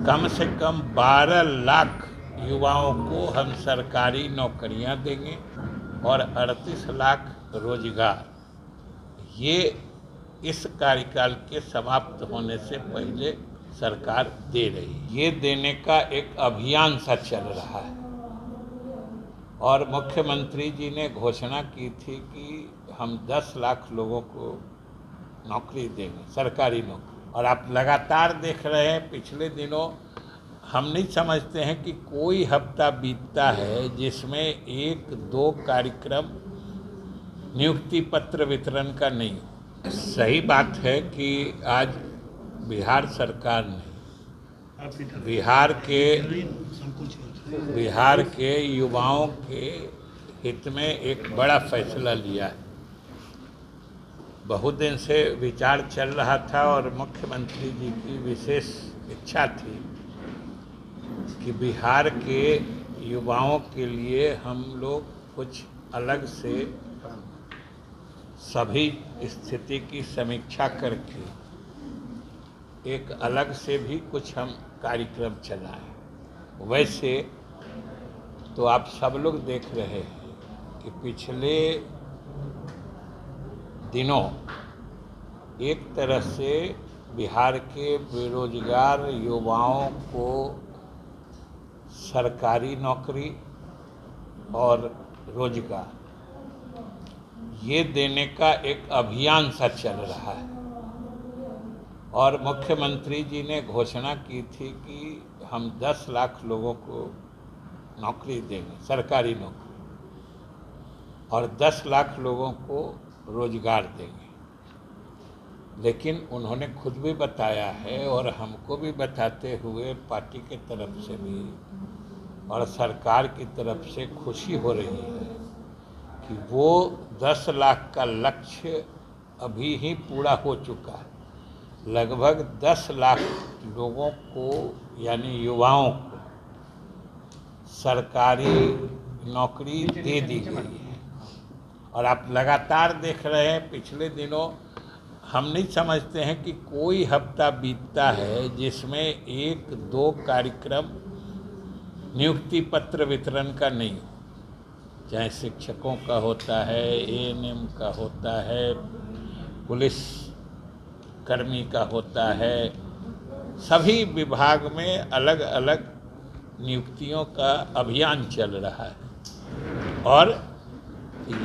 कम से कम 12 लाख युवाओं को हम सरकारी नौकरियां देंगे और 38 लाख रोजगार। ये इस कार्यकाल के समाप्त होने से पहले सरकार दे रही है। ये देने का एक अभियान सा चल रहा है और मुख्यमंत्री जी ने घोषणा की थी कि हम 10 लाख लोगों को नौकरी देंगे, सरकारी नौकरी। और आप लगातार देख रहे हैं, पिछले दिनों हम नहीं समझते हैं कि कोई हफ्ता बीतता है जिसमें 1-2 कार्यक्रम नियुक्ति पत्र वितरण का नहीं हो। सही बात है कि आज बिहार सरकार ने बिहार के युवाओं के हित में एक बड़ा फैसला लिया है। बहुत दिन से विचार चल रहा था और मुख्यमंत्री जी की विशेष इच्छा थी कि बिहार के युवाओं के लिए हम लोग कुछ अलग से सभी स्थिति की समीक्षा करके एक अलग से भी कुछ हम कार्यक्रम चलाएं। वैसे तो आप सब लोग देख रहे हैं कि पिछले दिनों एक तरह से बिहार के बेरोजगार युवाओं को सरकारी नौकरी और रोजगार ये देने का एक अभियान सा चल रहा है और मुख्यमंत्री जी ने घोषणा की थी कि हम 10 लाख लोगों को नौकरी देंगे, सरकारी नौकरी, और 10 लाख लोगों को रोजगार देंगे। लेकिन उन्होंने खुद भी बताया है और हमको भी बताते हुए पार्टी के तरफ से भी और सरकार की तरफ से खुशी हो रही है कि वो 10 लाख का लक्ष्य अभी ही पूरा हो चुका है। लगभग 10 लाख लोगों को यानी युवाओं को सरकारी नौकरी दे दी गई है। और आप लगातार देख रहे हैं, पिछले दिनों हम नहीं समझते हैं कि कोई हफ्ता बीतता है जिसमें 1-2 कार्यक्रम नियुक्ति पत्र वितरण का नहीं हो। चाहे शिक्षकों का होता है, एएनएम का होता है, पुलिस कर्मी का होता है, सभी विभाग में अलग अलग नियुक्तियों का अभियान चल रहा है। और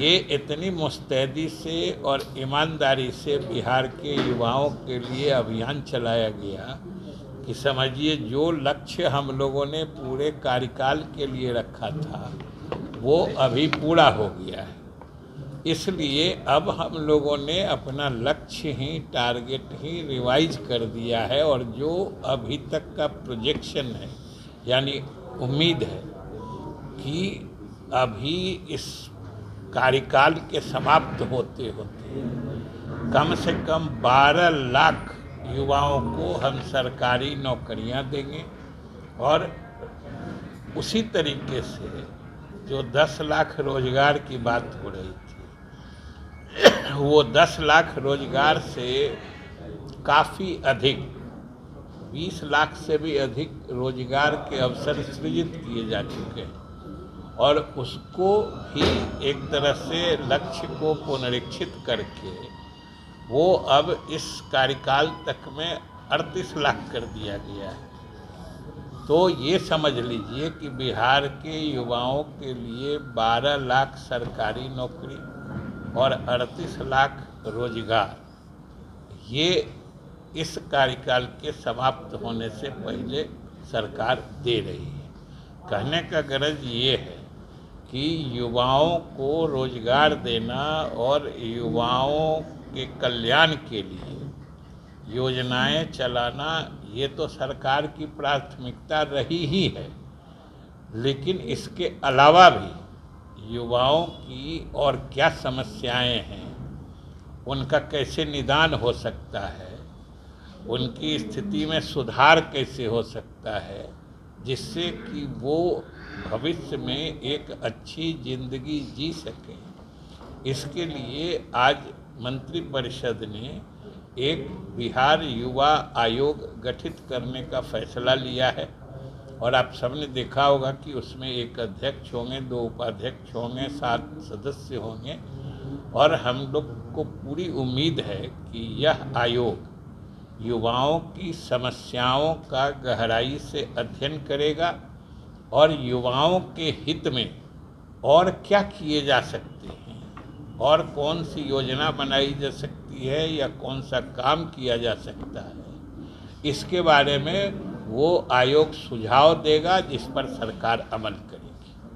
ये इतनी मुस्तैदी से और ईमानदारी से बिहार के युवाओं के लिए अभियान चलाया गया कि समझिए जो लक्ष्य हम लोगों ने पूरे कार्यकाल के लिए रखा था वो अभी पूरा हो गया है। इसलिए अब हम लोगों ने अपना लक्ष्य ही, टारगेट ही रिवाइज कर दिया है और जो अभी तक का प्रोजेक्शन है यानी उम्मीद है कि अभी इस कार्यकाल के समाप्त होते होते कम से कम 12 लाख युवाओं को हम सरकारी नौकरियां देंगे और उसी तरीके से जो 10 लाख रोजगार की बात हो रही थी वो 10 लाख रोजगार से काफ़ी अधिक 20 लाख से भी अधिक रोजगार के अवसर सृजित किए जा चुके हैं और उसको भी एक तरह से लक्ष्य को पुनरीक्षित करके वो अब इस कार्यकाल तक में 38 लाख कर दिया गया है। तो ये समझ लीजिए कि बिहार के युवाओं के लिए 12 लाख सरकारी नौकरी और 38 लाख रोजगार ये इस कार्यकाल के समाप्त होने से पहले सरकार दे रही है। कहने का गरज ये है कि युवाओं को रोजगार देना और युवाओं के कल्याण के लिए योजनाएं चलाना ये तो सरकार की प्राथमिकता रही ही है, लेकिन इसके अलावा भी युवाओं की और क्या समस्याएं हैं, उनका कैसे निदान हो सकता है, उनकी स्थिति में सुधार कैसे हो सकता है, जिससे कि वो भविष्य में एक अच्छी जिंदगी जी सकें। इसके लिए आज मंत्रिपरिषद ने एक बिहार युवा आयोग गठित करने का फैसला लिया है। और आप सबने देखा होगा कि उसमें एक अध्यक्ष होंगे, 2 उपाध्यक्ष होंगे, 7 सदस्य होंगे। और हम लोग को पूरी उम्मीद है कि यह आयोग युवाओं की समस्याओं का गहराई से अध्ययन करेगा और युवाओं के हित में और क्या किए जा सकते हैं और कौन सी योजना बनाई जा सकती है या कौन सा काम किया जा सकता है, इसके बारे में वो आयोग सुझाव देगा जिस पर सरकार अमल करे।